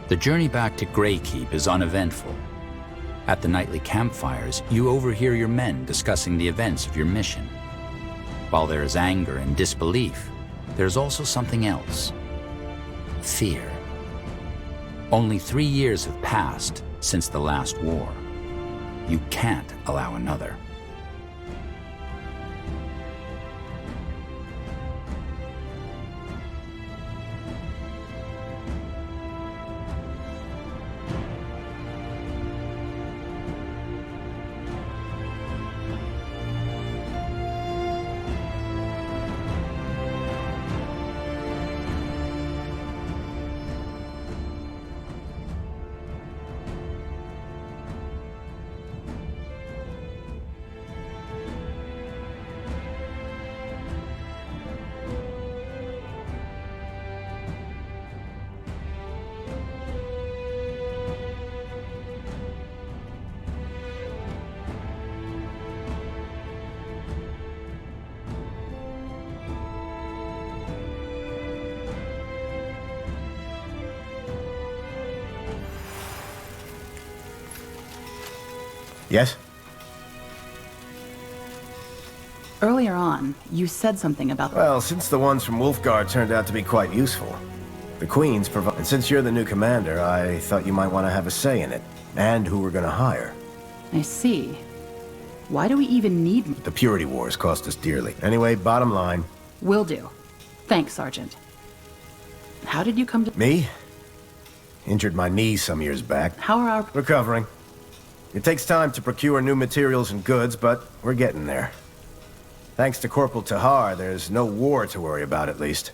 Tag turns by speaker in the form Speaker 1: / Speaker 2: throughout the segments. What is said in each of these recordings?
Speaker 1: The journey back to Greykeep is uneventful. At the nightly campfires, you overhear your men discussing the events of your mission. While there is anger and disbelief, there's also something else. Fear. Only 3 years have passed since the last war. You can't allow another.
Speaker 2: Yes?
Speaker 3: Earlier on, you said something about...
Speaker 2: Well, since the ones from Wolfguard turned out to be quite useful, the Queen's provide... And since you're the new commander, I thought you might want to have a say in it, and who we're gonna hire.
Speaker 3: I see. Why do we even need...
Speaker 2: The Purity Wars cost us dearly. Anyway, bottom line...
Speaker 3: Will do. Thanks, Sergeant. How did you come to...
Speaker 2: Me? Injured my knee some years back.
Speaker 3: How are our...
Speaker 2: Recovering. It takes time to procure new materials and goods, but we're getting there. Thanks to Corporal Tahar, there's no war to worry about, at least.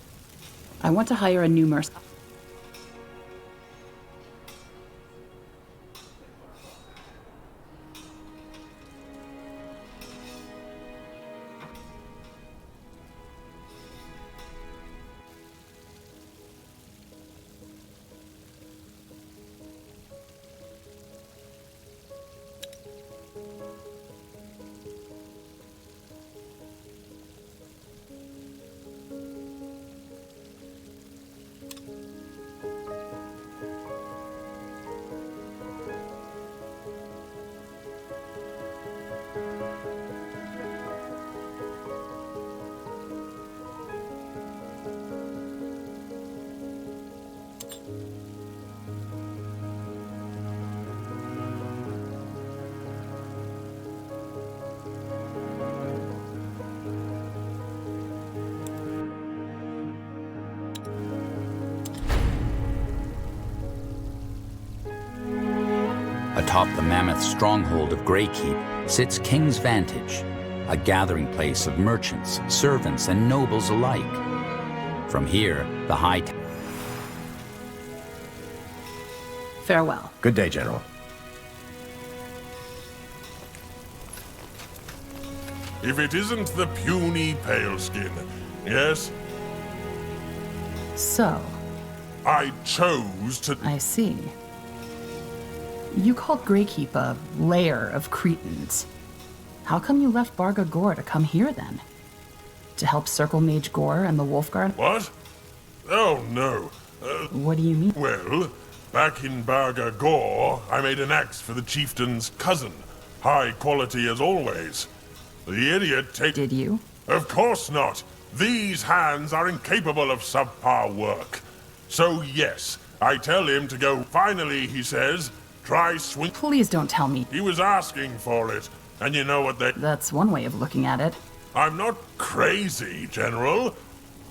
Speaker 3: I want to hire a new merc...
Speaker 1: Atop the mammoth stronghold of Greykeep sits King's Vantage, a gathering place of merchants, servants, and nobles alike. From here, the high...
Speaker 3: Farewell.
Speaker 2: Good day, General.
Speaker 4: If it isn't the puny paleskin, yes?
Speaker 3: So,
Speaker 4: I chose to...
Speaker 3: I see. You called Greykeep a lair of Cretans. How come you left Barga Gore to come here, then? To help Circle Mage Gore and the Wolfguard?
Speaker 4: What? Oh, no.
Speaker 3: What do you mean?
Speaker 4: Well, back in Barga Gore, I made an axe for the chieftain's cousin. High quality as always. The idiot
Speaker 3: Did you?
Speaker 4: Of course not. These hands are incapable of subpar work. So yes, I tell him to go. Finally, he says, try swing...
Speaker 3: Please don't tell me.
Speaker 4: He was asking for it, and you know what they...
Speaker 3: That's one way of looking at it.
Speaker 4: I'm not crazy, General.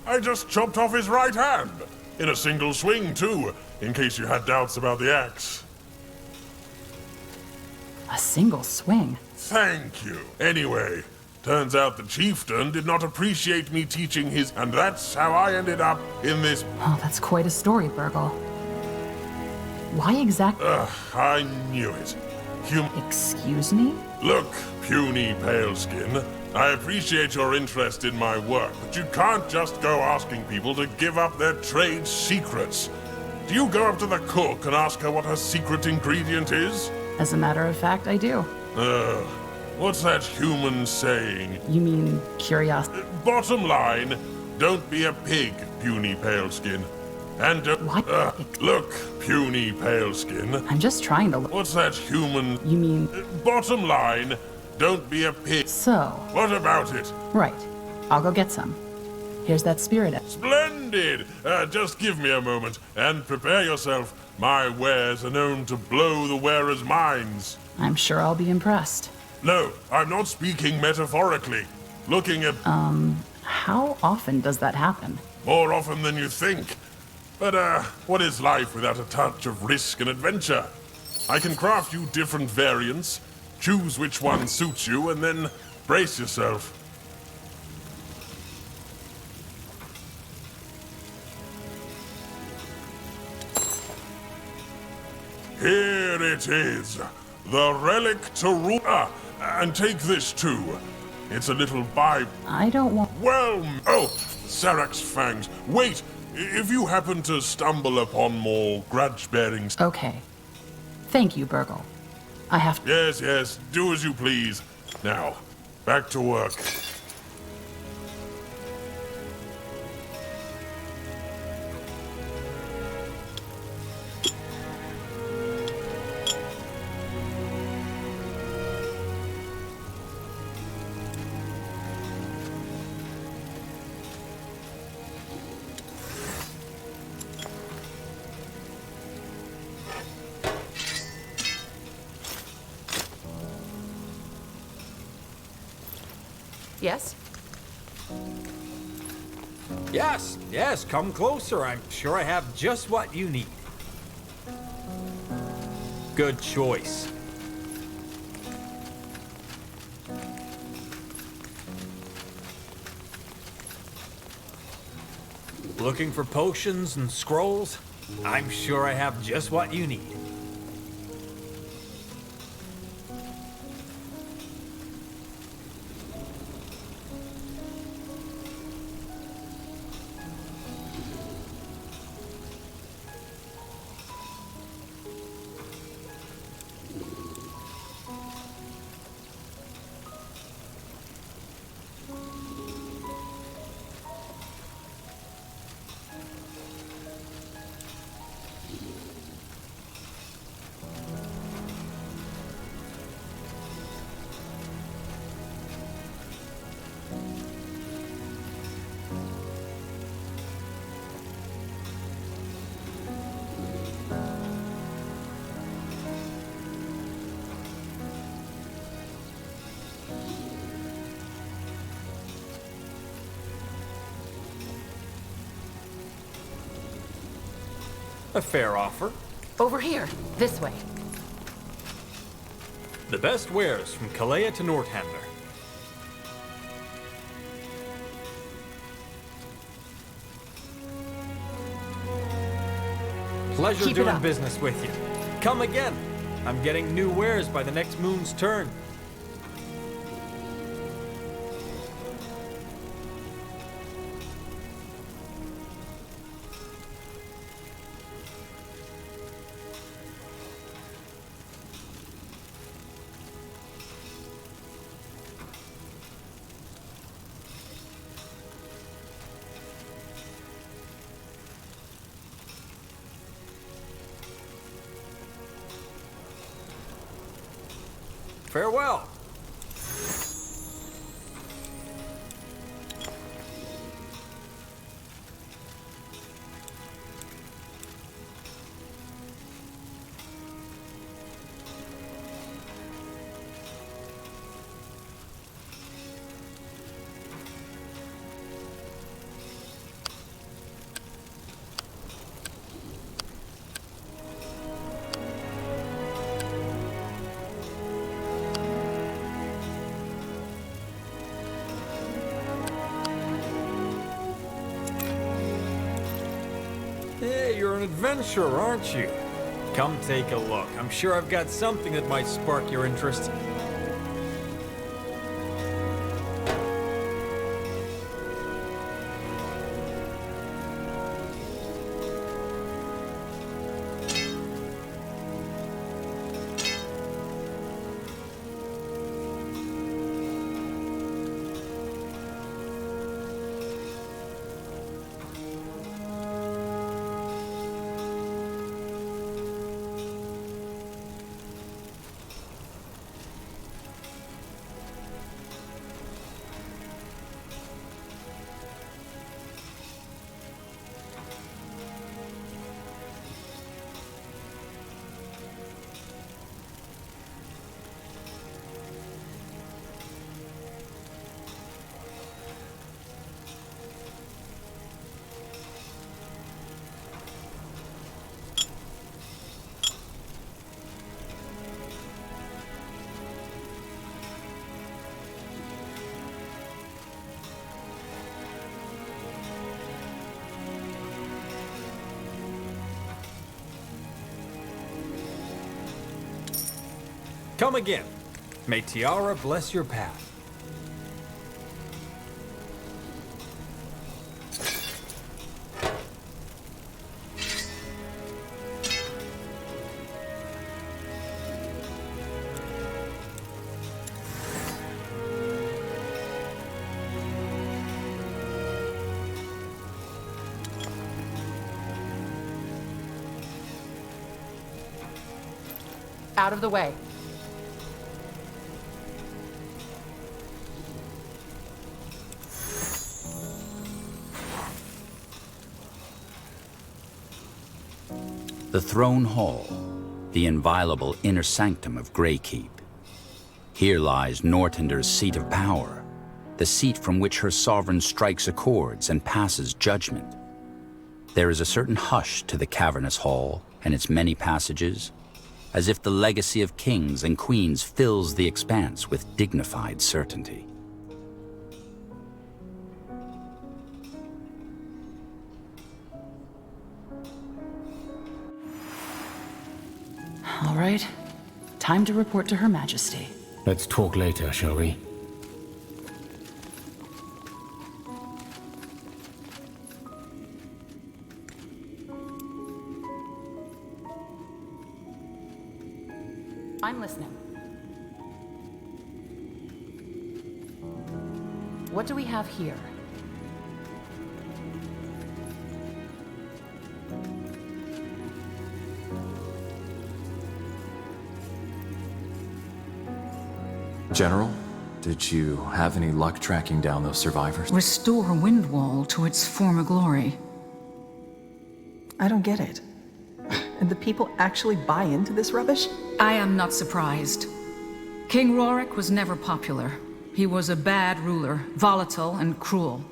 Speaker 4: I just chopped off his right hand. In a single swing, too, in case you had doubts about the axe.
Speaker 3: A single swing?
Speaker 4: Thank you. Anyway, turns out the chieftain did not appreciate me teaching his... And that's how I ended up in this...
Speaker 3: Oh, that's quite a story, Burgle. Why exactly...
Speaker 4: I knew it.
Speaker 3: Excuse me?
Speaker 4: Look, puny paleskin, I appreciate your interest in my work, but you can't just go asking people to give up their trade secrets. Do you go up to the cook and ask her what her secret ingredient is?
Speaker 3: As a matter of fact, I do.
Speaker 4: What's that human saying?
Speaker 3: You mean curiosity?
Speaker 4: Bottom line, don't be a pig, puny paleskin. And
Speaker 3: What?
Speaker 4: look, puny paleskin.
Speaker 3: I'm just trying to look.
Speaker 4: What's that human?
Speaker 3: You mean...
Speaker 4: Bottom line, don't be a pig.
Speaker 3: So...
Speaker 4: What about it?
Speaker 3: Right. I'll go get some. Here's that spirit.
Speaker 4: Splendid! Just give me a moment, and prepare yourself. My wares are known to blow the wearer's minds.
Speaker 3: I'm sure I'll be impressed.
Speaker 4: No, I'm not speaking metaphorically. Looking at...
Speaker 3: How often does that happen?
Speaker 4: More often than you think. But, what is life without a touch of risk and adventure? I can craft you different variants, choose which one suits you, and then brace yourself. Here it is, the relic to rule. And take this too. It's a little Bible.
Speaker 3: I don't want...
Speaker 4: Well, oh, Sarak's fangs. Wait, if you happen to stumble upon more grudge-bearing...
Speaker 3: Okay. Thank you, Burgle. I have to...
Speaker 4: Yes, yes, do as you please. Now, back to work.
Speaker 3: Yes?
Speaker 5: Yes, come closer. I'm sure I have just what you need. Good choice. Looking for potions and scrolls? I'm sure I have just what you need. A fair offer.
Speaker 3: Over here. This way.
Speaker 5: The best wares from Kalea to Northander. Pleasure
Speaker 3: Keep it
Speaker 5: doing
Speaker 3: up.
Speaker 5: business with you. Come again. I'm getting new wares by the next moon's turn. Farewell. Hey, you're an adventurer, aren't you? Come take a look. I'm sure I've got something that might spark your interest. Come again. May Tiara bless your path.
Speaker 3: Out of the way.
Speaker 1: The Throne Hall, the inviolable inner sanctum of Greykeep. Here lies Nortender's seat of power, the seat from which her sovereign strikes accords and passes judgment. There is a certain hush to the cavernous hall and its many passages, as if the legacy of kings and queens fills the expanse with dignified certainty.
Speaker 3: All right. Time to report to Her Majesty.
Speaker 6: Let's talk later, shall we?
Speaker 3: I'm listening. What do we have here?
Speaker 7: General, did you have any luck tracking down those survivors?
Speaker 8: Restore Windwall to its former glory.
Speaker 9: I don't get it. And the people actually buy into this rubbish?
Speaker 8: I am not surprised. King Rorik was never popular. He was a bad ruler, volatile and cruel.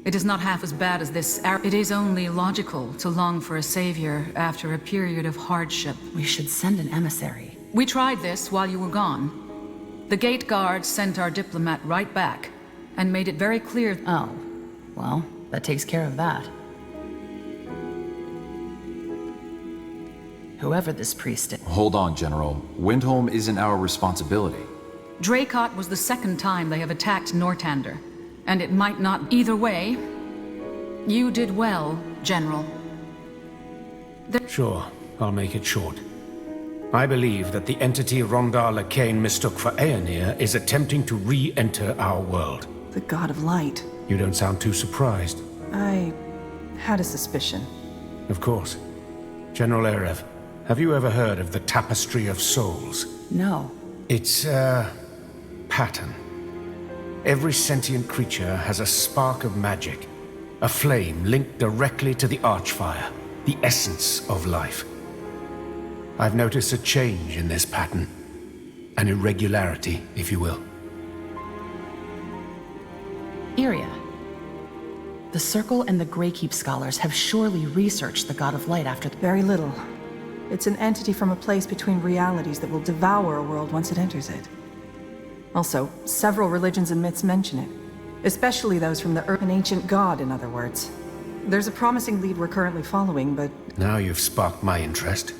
Speaker 8: It is not half as bad as this. It is only logical to long for a savior after a period of hardship.
Speaker 3: We should send an emissary.
Speaker 8: We tried this while you were gone. The gate guards sent our diplomat right back and made it very clear.
Speaker 3: Oh, well, that takes care of that. Whoever this priest is.
Speaker 7: Hold on, General. Windholm isn't our responsibility.
Speaker 8: Dracot was the second time they have attacked Nortander, and it might not. Either way, you did well, General.
Speaker 6: Sure, I'll make it short. I believe that the entity Rondar Lacane mistook for Aeonir is attempting to re-enter our world.
Speaker 9: The God of Light.
Speaker 6: You don't sound too surprised.
Speaker 9: I had a suspicion.
Speaker 6: Of course. General Erev, have you ever heard of the Tapestry of Souls?
Speaker 3: No.
Speaker 6: It's a pattern. Every sentient creature has a spark of magic, a flame linked directly to the Archfire, the essence of life. I've noticed a change in this pattern. An irregularity, if you will.
Speaker 3: Iria. The Circle and the Greykeep scholars have surely researched the God of Light after the...
Speaker 9: Very little. It's an entity from a place between realities that will devour a world once it enters it. Also, several religions and myths mention it. Especially those from the Earth, an ancient god, in other words. There's a promising lead we're currently following, but...
Speaker 6: Now you've sparked my interest.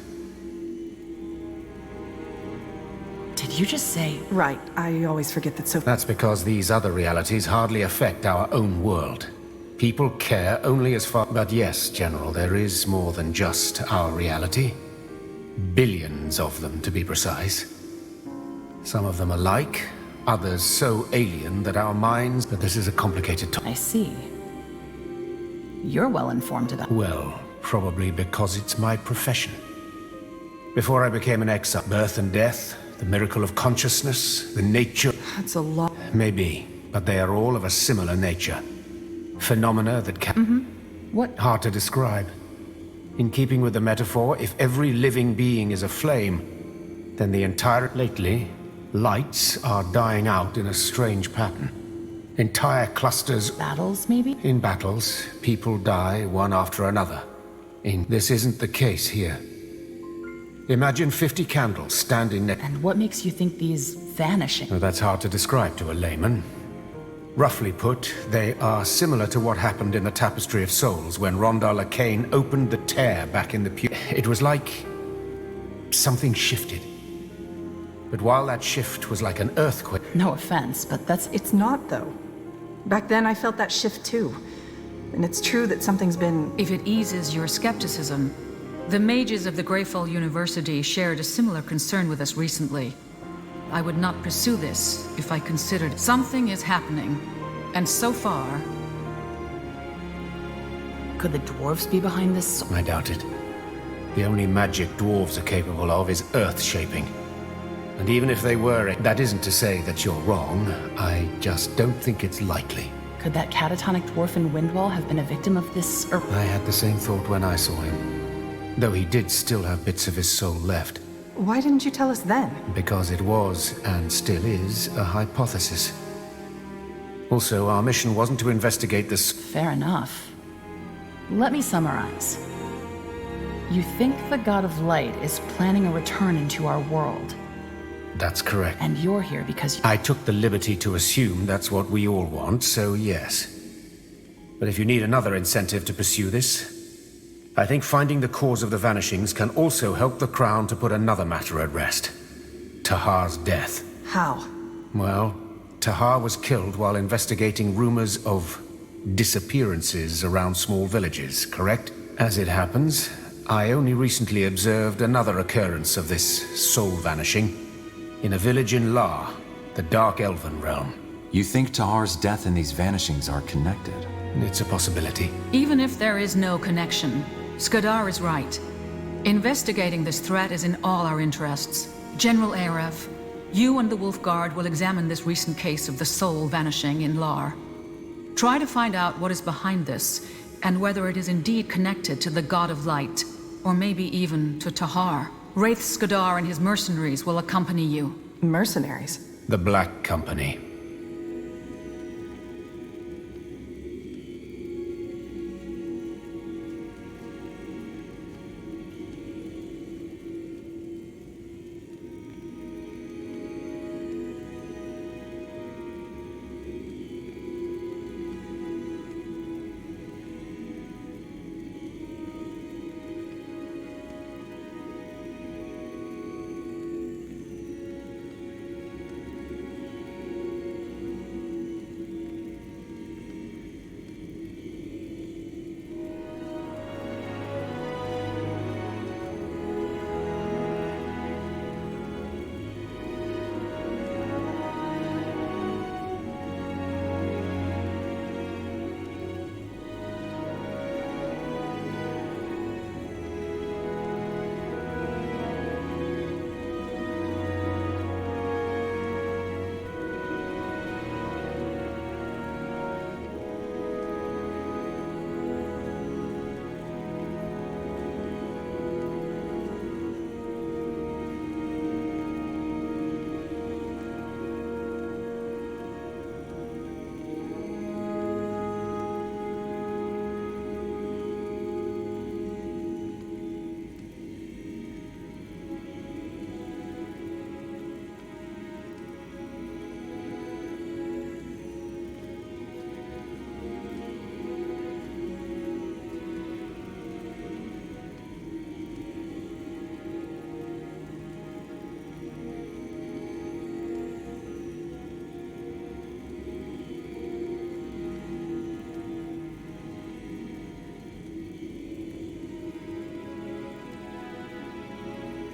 Speaker 3: Did you just say...
Speaker 9: Right, I always forget that so...
Speaker 6: That's because these other realities hardly affect our own world. People care only as far... But yes, General, there is more than just our reality. Billions of them, to be precise. Some of them alike, others so alien that our minds... But this is a complicated topic.
Speaker 3: I see. You're well informed about...
Speaker 6: Well, probably because it's my profession. Before I became an exile, birth and death, the miracle of consciousness, the nature...
Speaker 9: That's a lot...
Speaker 6: Maybe, but they are all of a similar nature. Phenomena that can...
Speaker 3: What?
Speaker 6: Hard to describe. In keeping with the metaphor, if every living being is a flame, then the entire... Lately, lights are dying out in a strange pattern. Entire clusters...
Speaker 3: Battles, maybe?
Speaker 6: In battles, people die one after another. This isn't the case here. Imagine 50 candles standing next...
Speaker 3: And what makes you think these vanishing?
Speaker 6: Well, that's hard to describe to a layman. Roughly put, they are similar to what happened in the Tapestry of Souls when Rondar Lacane opened the tear back in the It was like... something shifted. But while that shift was like an earthquake...
Speaker 3: No offense, but that's...
Speaker 9: It's not, though. Back then, I felt that shift too. And it's true that something's been...
Speaker 8: If it eases your skepticism, the mages of the Greyfall University shared a similar concern with us recently. I would not pursue this if I considered something is happening. And so far...
Speaker 3: Could the dwarves be behind this?
Speaker 6: I doubt it. The only magic dwarves are capable of is earth-shaping. And even if they were, that isn't to say that you're wrong. I just don't think it's likely.
Speaker 3: Could that catatonic dwarf in Windwall have been a victim of this...
Speaker 6: I had the same thought when I saw him. Though he did still have bits of his soul left.
Speaker 9: Why didn't you tell us then?
Speaker 6: Because it was, and still is, a hypothesis. Also, our mission wasn't to investigate this...
Speaker 3: Fair enough. Let me summarize. You think the God of Light is planning a return into our world.
Speaker 6: That's correct.
Speaker 3: And you're here because...
Speaker 6: I took the liberty to assume that's what we all want, so yes. But if you need another incentive to pursue this, I think finding the cause of the vanishings can also help the Crown to put another matter at rest. Tahar's death.
Speaker 9: How?
Speaker 6: Well, Tahar was killed while investigating rumors of disappearances around small villages, correct? As it happens, I only recently observed another occurrence of this soul vanishing in a village in La, the Dark Elven realm.
Speaker 7: You think Tahar's death and these vanishings are connected?
Speaker 6: It's a possibility.
Speaker 8: Even if there is no connection, Skadar is right. Investigating this threat is in all our interests. General Aref, you and the Wolf Guard will examine this recent case of the soul vanishing in Lar. Try to find out what is behind this, and whether it is indeed connected to the God of Light, or maybe even to Tahar. Wraith Skadar and his mercenaries will accompany you.
Speaker 9: Mercenaries?
Speaker 6: The Black Company.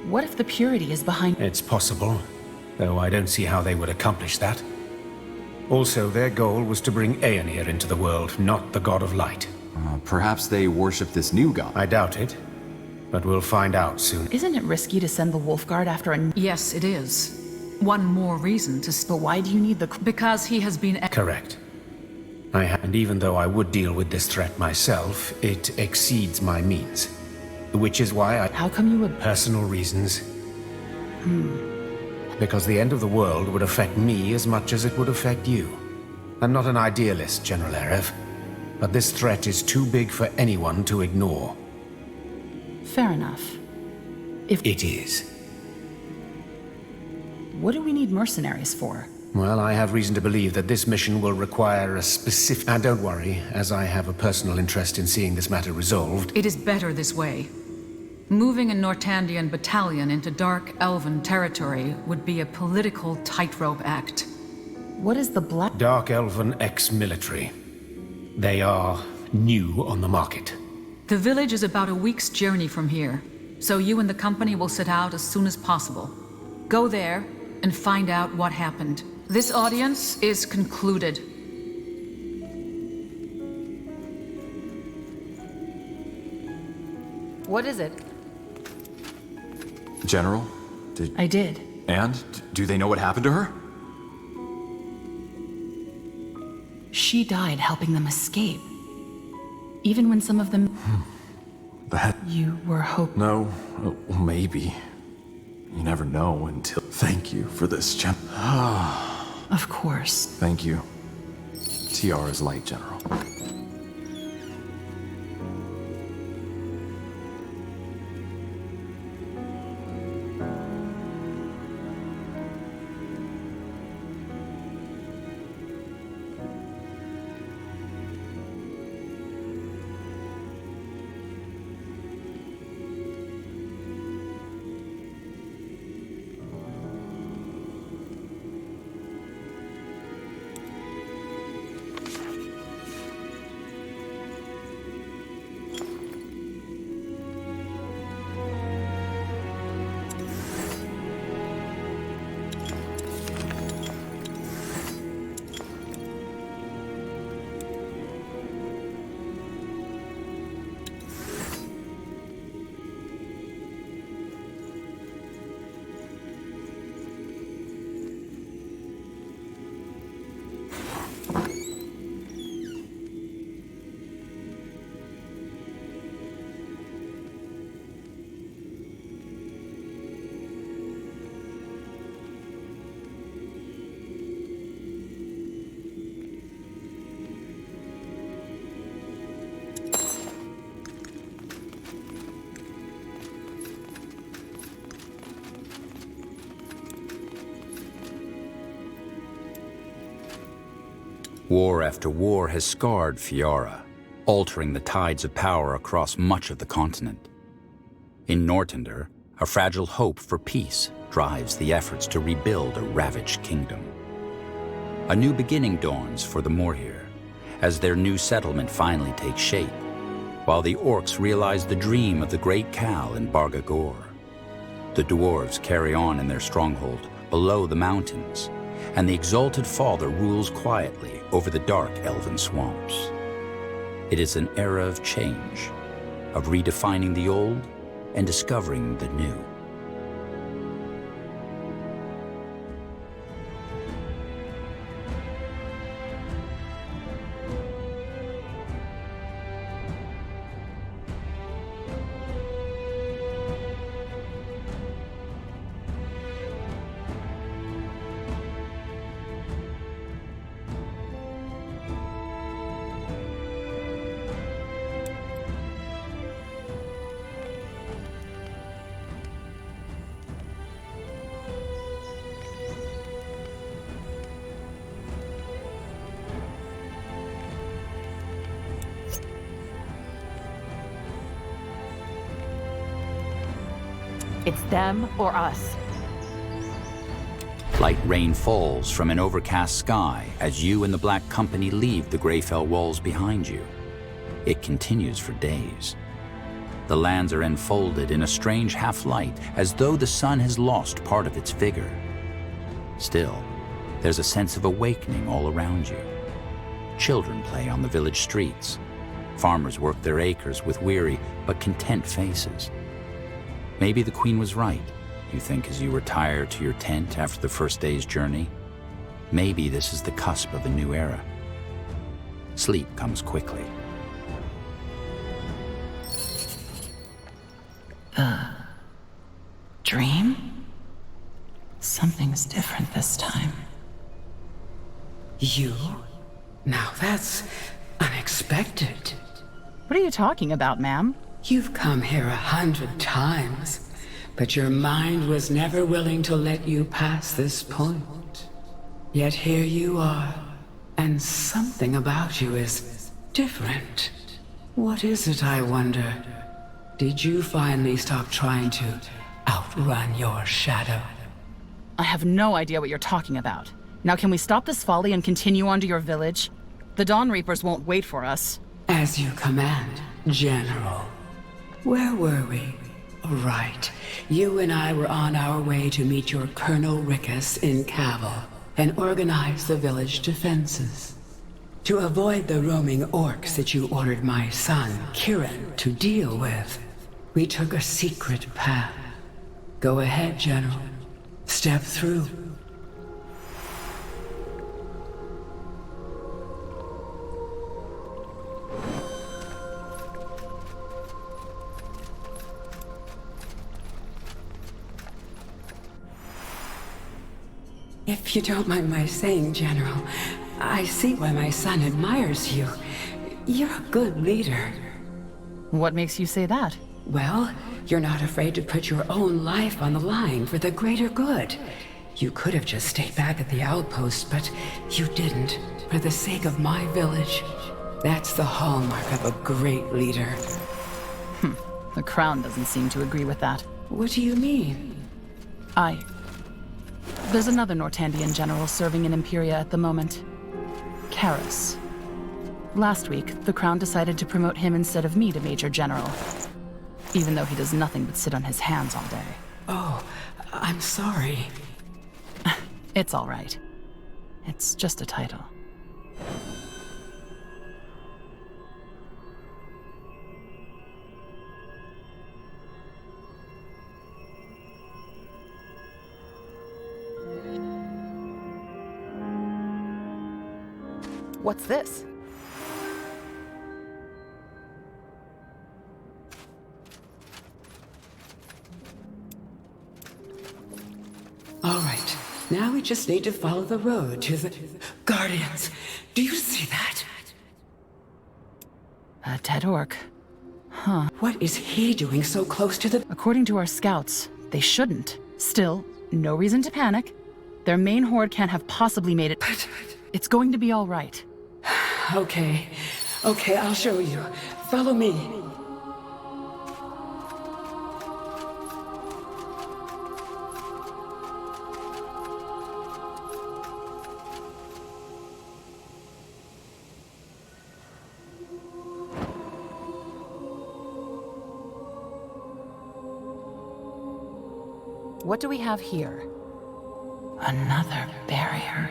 Speaker 3: What if the purity is behind...
Speaker 6: It's possible, though I don't see how they would accomplish that. Also, their goal was to bring Aenir into the world, not the God of Light.
Speaker 7: Perhaps they worship this new god.
Speaker 6: I doubt it, but we'll find out soon.
Speaker 3: Isn't it risky to send the Wolf Guard after a...
Speaker 8: Yes, it is. One more reason to...
Speaker 3: But why do you need the...
Speaker 8: Because he has been...
Speaker 6: Correct. And even though I would deal with this threat myself, it exceeds my means. Which is why I...
Speaker 3: How come you would...
Speaker 6: Personal reasons. Because the end of the world would affect me as much as it would affect you. I'm not an idealist, General Erev, but this threat is too big for anyone to ignore.
Speaker 3: Fair enough. If...
Speaker 6: It is.
Speaker 3: What do we need mercenaries for?
Speaker 6: Well, I have reason to believe that this mission will require a specific... And don't worry, as I have a personal interest in seeing this matter resolved.
Speaker 8: It is better this way. Moving a Nortandian battalion into dark elven territory would be a political tightrope act.
Speaker 3: What is the Black...
Speaker 6: Dark Elven ex-military. They are new on the market.
Speaker 8: The village is about a week's journey from here, so you and the company will set out as soon as possible. Go there and find out what happened. This audience is concluded.
Speaker 3: What is it?
Speaker 7: General,
Speaker 3: I did.
Speaker 7: do they know what happened to her?
Speaker 3: She died helping them escape. Even when some of them...
Speaker 7: That...
Speaker 3: You were hoping...
Speaker 7: No, well, maybe. You never know until... Thank you for this,
Speaker 3: Of course.
Speaker 7: Thank you. Tiara's light, General.
Speaker 1: War after war has scarred Fiora, altering the tides of power across much of the continent. In Northander, a fragile hope for peace drives the efforts to rebuild a ravaged kingdom. A new beginning dawns for the Morhir, as their new settlement finally takes shape, while the orcs realize the dream of the Great Khal in Barga Gor. The dwarves carry on in their stronghold below the mountains, and the Exalted Father rules quietly over the dark elven swamps. It is an era of change, of redefining the old and discovering the new.
Speaker 10: It's them or us.
Speaker 1: Light rain falls from an overcast sky as you and the Black Company leave the Greyfell walls behind you. It continues for days. The lands are enfolded in a strange half-light, as though the sun has lost part of its vigor. Still, there's a sense of awakening all around you. Children play on the village streets. Farmers work their acres with weary but content faces. Maybe the Queen was right, you think, as you retire to your tent after the first day's journey. Maybe this is the cusp of a new era. Sleep comes quickly.
Speaker 3: Dream? Something's different this time.
Speaker 11: You? Now that's unexpected.
Speaker 3: What are you talking about, ma'am?
Speaker 11: You've come here 100 times, but your mind was never willing to let you pass this point. Yet here you are, and something about you is different. What is it, I wonder? Did you finally stop trying to outrun your shadow?
Speaker 3: I have no idea what you're talking about. Now can we stop this folly and continue on to your village? The Dawn Reapers won't wait for us.
Speaker 11: As you command, General. Where were we? Right. You and I were on our way to meet your Colonel Rickus in Cavil and organize the village defenses. To avoid the roaming orcs that you ordered my son, Kieran, to deal with, we took a secret path. Go ahead, General. Step through. If you don't mind my saying, General, I see why my son admires you. You're a good leader.
Speaker 3: What makes you say that?
Speaker 11: Well, you're not afraid to put your own life on the line for the greater good. You could have just stayed back at the outpost, but you didn't, for the sake of my village. That's the hallmark of a great leader.
Speaker 3: The Crown doesn't seem to agree with that.
Speaker 11: What do you mean?
Speaker 3: There's another Nortandian general serving in Imperia at the moment. Karis. Last week, the Crown decided to promote him instead of me to Major General. Even though he does nothing but sit on his hands all day.
Speaker 11: Oh, I'm sorry.
Speaker 3: It's all right. It's just a title. What's this?
Speaker 11: All right. Now we just need to follow the road to the Guardians. Do you see that?
Speaker 3: A dead orc.
Speaker 11: What is he doing so close to the...
Speaker 3: According to our scouts, they shouldn't. Still, no reason to panic. Their main horde can't have possibly made it.
Speaker 11: But...
Speaker 3: It's going to be all right.
Speaker 11: Okay, I'll show you. Follow me.
Speaker 3: What do we have here? Another barrier.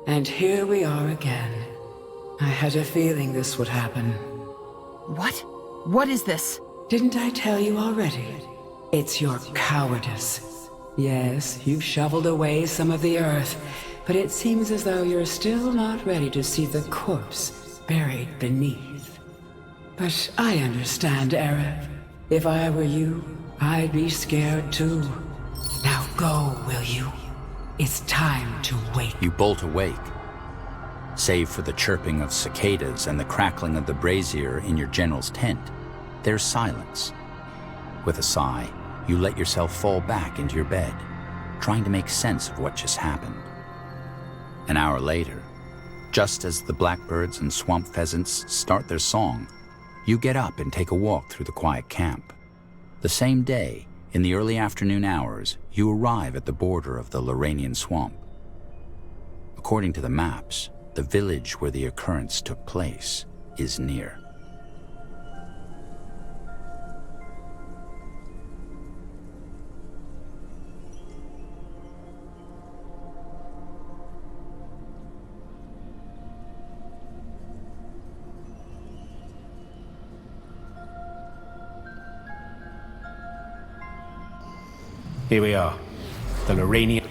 Speaker 11: And here we are again. I had a feeling this would happen.
Speaker 3: What? What is this?
Speaker 11: Didn't I tell you already? It's your cowardice. Yes, you've shoveled away some of the earth, but it seems as though you're still not ready to see the corpse buried beneath. But I understand, Eric. If I were you, I'd be scared too. Now go, will you? It's time to wake.
Speaker 1: You bolt awake. Save for the chirping of cicadas and the crackling of the brazier in your general's tent, there's silence. With a sigh, you let yourself fall back into your bed, trying to make sense of what just happened. An hour later, just as the blackbirds and swamp pheasants start their song, you get up and take a walk through the quiet camp. The same day, in the early afternoon hours, you arrive at the border of the Loranian swamp. According to the maps, the village where the occurrence took place is near.
Speaker 6: Here we are, the Loranian...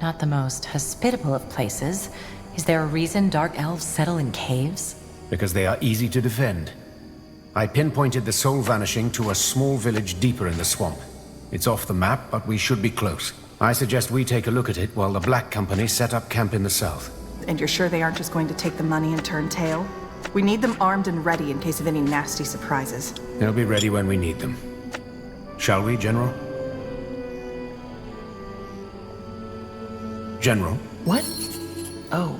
Speaker 10: Not the most hospitable of places. Is there a reason dark elves settle in caves?
Speaker 6: Because they are easy to defend. I pinpointed the soul vanishing to a small village deeper in the swamp. It's off the map, but we should be close. I suggest we take a look at it while the Black Company set up camp in the south.
Speaker 9: And you're sure they aren't just going to take the money and turn tail? We need them armed and ready in case of any nasty surprises.
Speaker 6: They'll be ready when we need them. Shall we, General? General?
Speaker 3: What? Oh,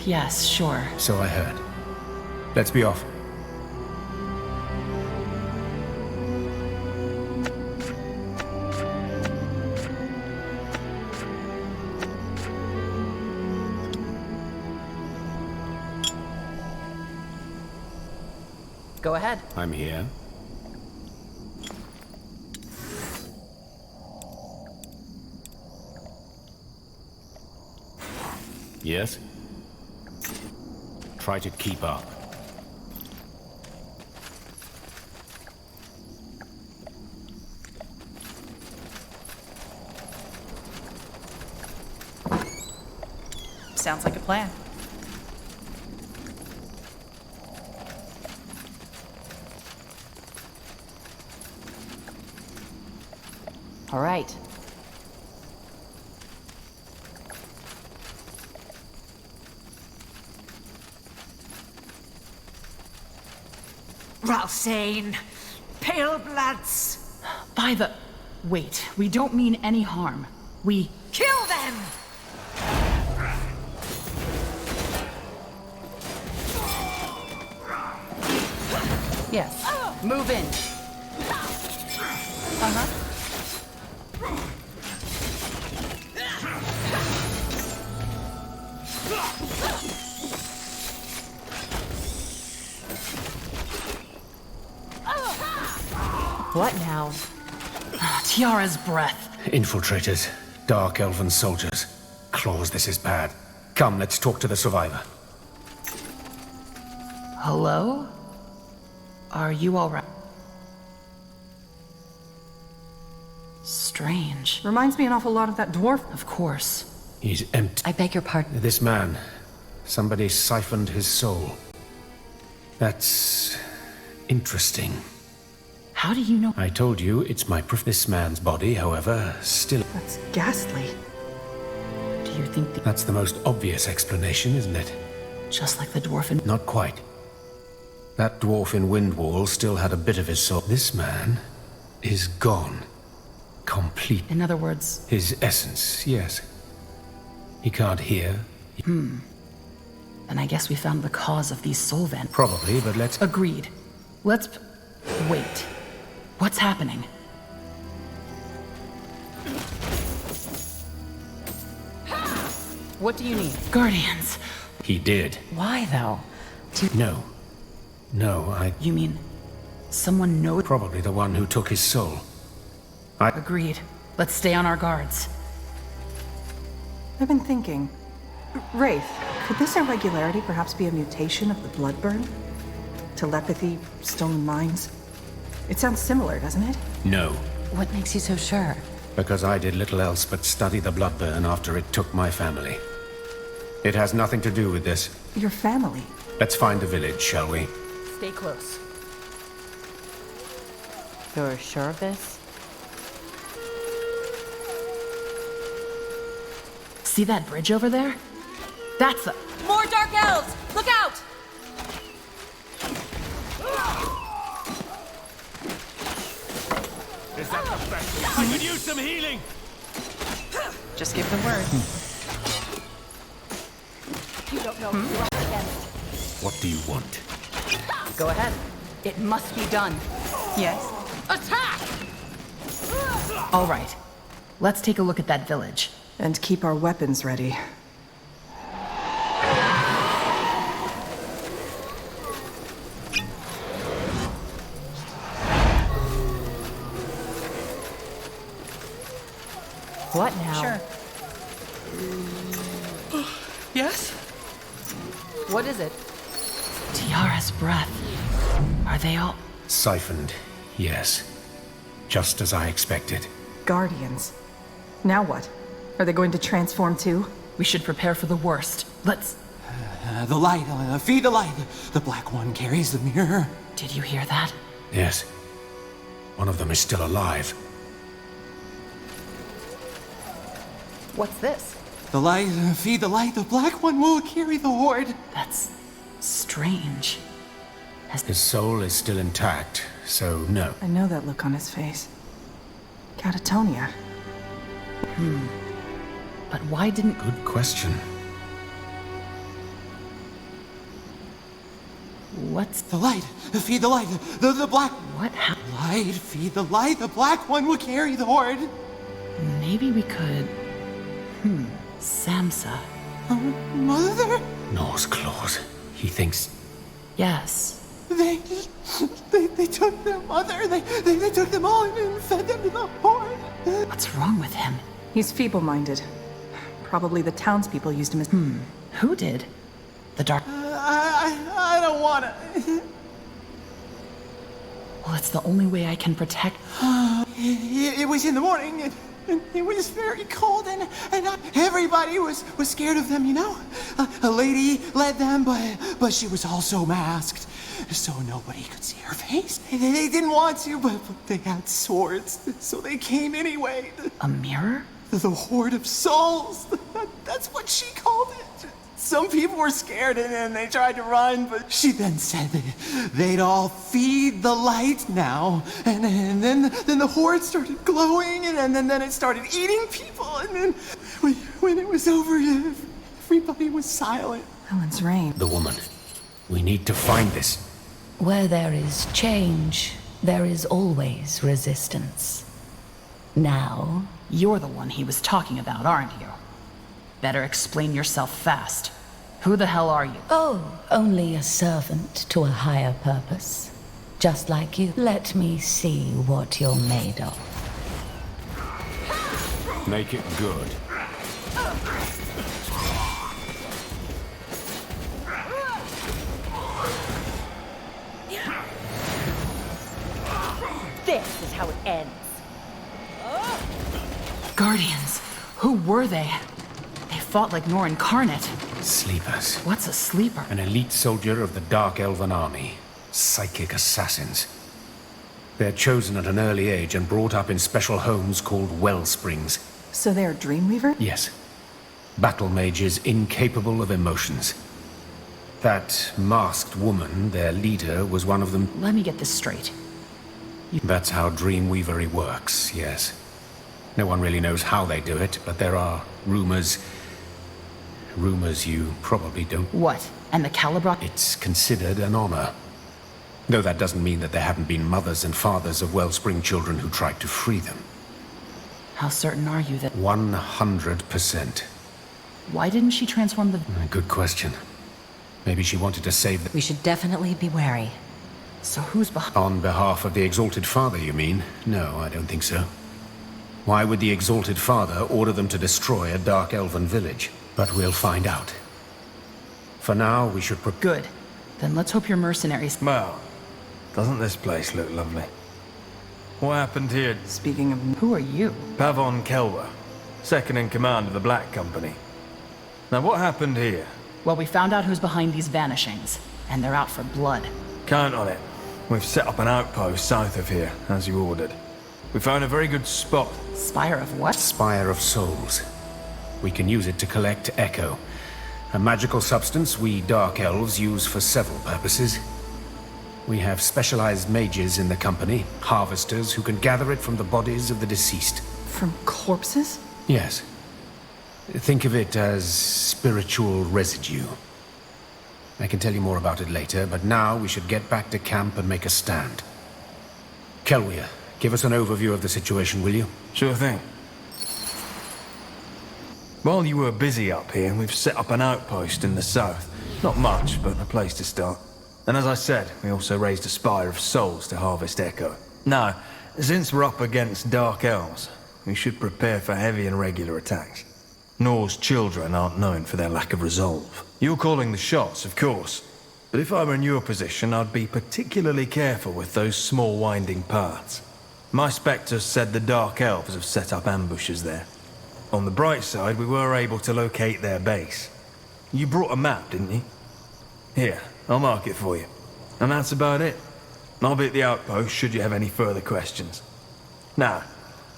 Speaker 3: Yes, sure.
Speaker 6: So I heard. Let's be off.
Speaker 3: Go ahead.
Speaker 6: I'm here. Yes? Try to keep up.
Speaker 3: Sounds like a plan. All right.
Speaker 12: Ralsane! Pale bloods!
Speaker 3: By the... Wait, we don't mean any harm. We...
Speaker 12: Kill them!
Speaker 3: Yes. Move in. Uh-huh.
Speaker 10: What now?
Speaker 3: Tiara's breath.
Speaker 6: Infiltrators. Dark elven soldiers. Claws, this is bad. Come, let's talk to the survivor.
Speaker 3: Hello? Are you all right? Strange.
Speaker 9: Reminds me an awful lot of that dwarf.
Speaker 3: Of course.
Speaker 6: He's empty.
Speaker 10: I beg your pardon.
Speaker 6: This man. Somebody siphoned his soul. That's... interesting.
Speaker 3: How do you know?
Speaker 6: I told you, it's my proof. This man's body, however, still...
Speaker 9: That's ghastly.
Speaker 3: Do you think
Speaker 6: That's the most obvious explanation, isn't it?
Speaker 3: just like the dwarf in...
Speaker 6: Not quite. That dwarf in Windwall still had a bit of his soul. This man is gone. Complete.
Speaker 3: In other words...
Speaker 6: His essence, yes. He can't hear.
Speaker 3: Then I guess we found the cause of these soul vents.
Speaker 6: Probably, but let's...
Speaker 3: Agreed. Let's... Wait. What's happening? What do you need? Guardians.
Speaker 6: He did.
Speaker 10: Why, though?
Speaker 6: No. No,
Speaker 3: You mean... someone knows...
Speaker 6: Probably the one who took his soul.
Speaker 3: Agreed. Let's stay on our guards.
Speaker 9: I've been thinking. Wraith, could this irregularity perhaps be a mutation of the Bloodburn? Telepathy, stolen minds? It sounds similar, doesn't it?
Speaker 6: No.
Speaker 10: What makes you so sure?
Speaker 6: Because I did little else but study the Bloodburn after it took my family. It has nothing to do with this.
Speaker 9: Your family?
Speaker 6: Let's find the village, shall we?
Speaker 3: Stay close.
Speaker 10: You're sure of this?
Speaker 3: See that bridge over there? That's the...
Speaker 12: More Dark Elves! Look out!
Speaker 5: Is that the best? I could use some healing!
Speaker 3: Just give the word.
Speaker 12: You don't know who you're up against.
Speaker 6: What do you want?
Speaker 3: Go ahead. It must be done. Yes?
Speaker 12: Attack!
Speaker 3: All right. Let's take a look at that village.
Speaker 9: And keep our weapons ready.
Speaker 10: What now?
Speaker 3: Sure. Yes? What is it? Tiara's breath. Are they all...
Speaker 6: Siphoned, yes. Just as I expected.
Speaker 9: Guardians. Now what? Are they going to transform too?
Speaker 3: We should prepare for the worst. Let's...
Speaker 13: The light, feed the light. The black one carries the mirror.
Speaker 3: Did you hear that?
Speaker 6: Yes. One of them is still alive.
Speaker 3: What's this?
Speaker 13: The light, feed the light. The black one will carry the horde.
Speaker 3: That's... strange.
Speaker 6: His soul is still intact, so no.
Speaker 9: I know that look on his face. Catatonia.
Speaker 3: But why didn't...
Speaker 6: Good question.
Speaker 3: What's...
Speaker 13: The light! Feed the light! The black...
Speaker 3: What
Speaker 13: Light, feed the light! The black one will carry the horde!
Speaker 3: Maybe we could... Samsa.
Speaker 13: Mother?
Speaker 6: Norse claws. He thinks...
Speaker 3: Yes.
Speaker 13: They took their mother. They took them all and fed them to the horde.
Speaker 3: What's wrong with him?
Speaker 9: He's feeble-minded. Probably the townspeople used him as...
Speaker 3: Who did? The dark...
Speaker 13: I don't wanna...
Speaker 3: Well, it's the only way I can protect...
Speaker 13: It was in the morning, and it was very cold, and everybody was scared of them, you know? A lady led them, but she was also masked, so nobody could see her face. They didn't want to, but they had swords, so they came anyway.
Speaker 3: A mirror?
Speaker 13: The Horde of Souls! That's what she called it. Some people were scared and they tried to run, but she then said they'd all feed the light now. And then the Horde started glowing, and then it started eating people. And then when it was over, everybody was silent.
Speaker 9: Helen's Rain.
Speaker 6: The woman. We need to find this.
Speaker 14: Where there is change, there is always resistance. Now...
Speaker 3: You're the one he was talking about, aren't you? Better explain yourself fast. Who the hell are you?
Speaker 14: Oh, only a servant to a higher purpose. Just like you. Let me see what you're made of.
Speaker 6: Make it good.
Speaker 12: This is how it ends.
Speaker 3: Guardians. Who were they? They fought like Nor incarnate.
Speaker 6: Sleepers.
Speaker 3: What's a sleeper?
Speaker 6: An elite soldier of the Dark Elven Army. Psychic assassins. They're chosen at an early age and brought up in special homes called Wellsprings.
Speaker 9: So they're Dreamweaver?
Speaker 6: Yes. Battle mages incapable of emotions. That masked woman, their leader, was one of them.
Speaker 3: Let me get this straight.
Speaker 6: That's how Dreamweavery works, yes. No one really knows how they do it, but there are rumors. Rumors you probably don't...
Speaker 3: What? And the Calibra?
Speaker 6: It's considered an honor. Though that doesn't mean that there haven't been mothers and fathers of Wellspring children who tried to free them.
Speaker 3: How certain are you that...
Speaker 6: 100%.
Speaker 3: Why didn't she transform the...
Speaker 6: Good question. Maybe she wanted to save the...
Speaker 10: We should definitely be wary.
Speaker 3: So who's behind...
Speaker 6: On behalf of the Exalted Father, you mean? No, I don't think so. Why would the Exalted Father order them to destroy a Dark Elven village? But we'll find out. For now, we should...
Speaker 3: Good. Then let's hope your mercenaries...
Speaker 5: Well, doesn't this place look lovely? What happened here?
Speaker 9: Speaking of...
Speaker 3: Who are you?
Speaker 5: Pavon Kelwer, second in command of the Black Company. Now what happened here?
Speaker 3: Well, we found out who's behind these vanishings, and they're out for blood.
Speaker 5: Count on it. We've set up an outpost south of here, as you ordered. We found a very good spot.
Speaker 3: Spire of what?
Speaker 6: Spire of Souls. We can use it to collect Echo, a magical substance we Dark Elves use for several purposes. We have specialized mages in the company, harvesters who can gather it from the bodies of the deceased.
Speaker 9: From corpses?
Speaker 6: Yes. Think of it as spiritual residue. I can tell you more about it later, but now we should get back to camp and make a stand. Kelwier, give us an overview of the situation, will you?
Speaker 5: Sure thing. While you were busy up here, we've set up an outpost in the south. Not much, but a place to start. And as I said, we also raised a Spire of Souls to harvest Echo. Now, since we're up against Dark Elves, we should prepare for heavy and regular attacks. Nor's children aren't known for their lack of resolve. You're calling the shots, of course. But if I were in your position, I'd be particularly careful with those small winding paths. My spectres said the Dark Elves have set up ambushes there. On the bright side, we were able to locate their base. You brought a map, didn't you? Here, I'll mark it for you. And that's about it. I'll be at the outpost should you have any further questions. Now,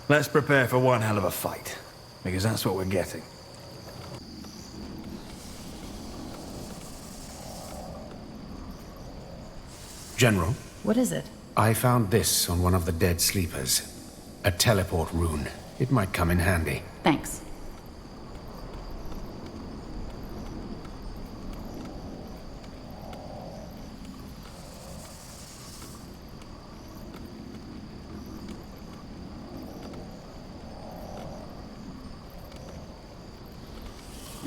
Speaker 5: let's prepare for one hell of a fight. Because that's what we're getting.
Speaker 6: General?
Speaker 3: What is it?
Speaker 6: I found this on one of the dead sleepers. A teleport rune. It might come in handy.
Speaker 3: Thanks.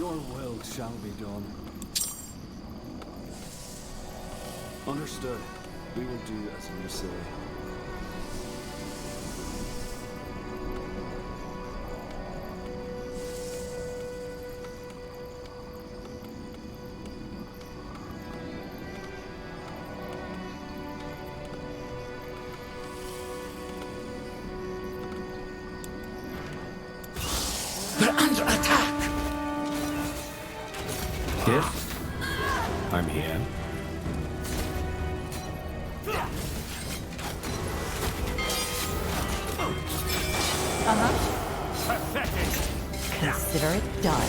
Speaker 15: Your will shall be done. Understood. We will do as you say.
Speaker 6: We're under attack! Yes? I'm here.
Speaker 14: Consider it done.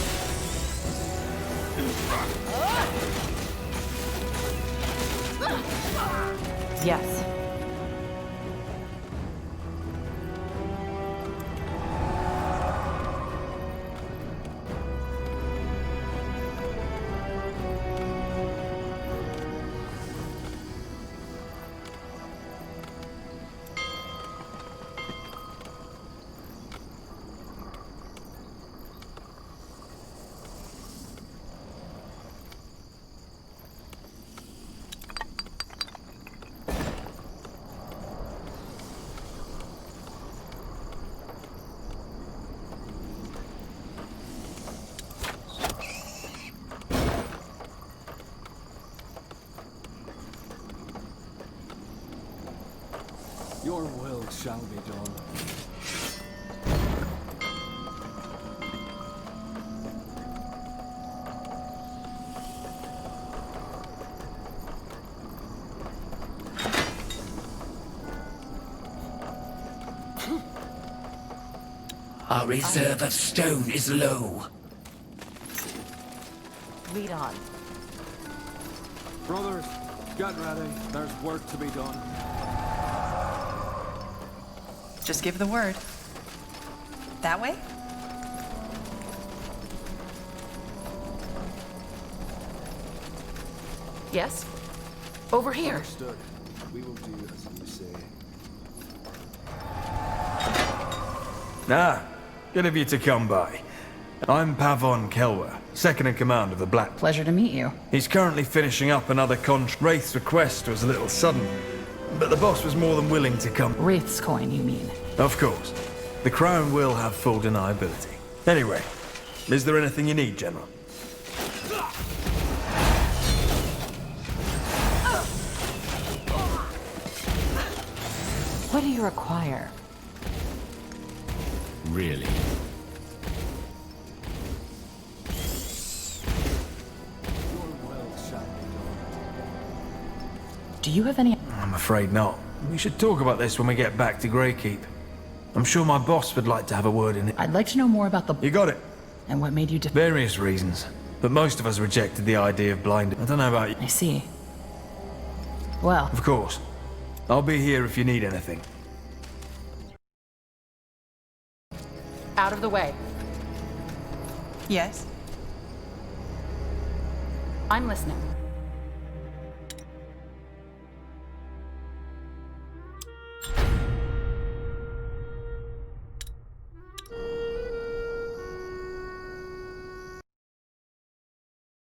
Speaker 14: Yes.
Speaker 15: Your will shall be done.
Speaker 11: Our reserve of stone is low.
Speaker 14: Lead on.
Speaker 15: Brothers, get ready. There's work to be done.
Speaker 16: Just give the word. That way?
Speaker 3: Yes? Over here.
Speaker 15: Understood. We will do as you say.
Speaker 5: Good of you to come by. I'm Pavon Kelwer, second in command of the Black.
Speaker 3: Pleasure to meet you.
Speaker 5: He's currently finishing up another contract. Wraith's request was a little sudden, but the boss was more than willing to come.
Speaker 3: Wraith's coin, you mean?
Speaker 5: Of course. The Crown will have full deniability. Anyway, is there anything you need, General?
Speaker 14: What do you require?
Speaker 6: Really?
Speaker 3: Do you have any...
Speaker 5: I'm afraid not. We should talk about this when we get back to Greykeep. I'm sure my boss would like to have a word in it.
Speaker 3: I'd like to know more about the...
Speaker 5: You got it.
Speaker 3: And what made you...
Speaker 5: Various reasons. But most of us rejected the idea of blinding. I don't know about you.
Speaker 3: I see. Well...
Speaker 5: Of course. I'll be here if you need anything.
Speaker 3: Out of the way.
Speaker 16: Yes?
Speaker 3: I'm listening.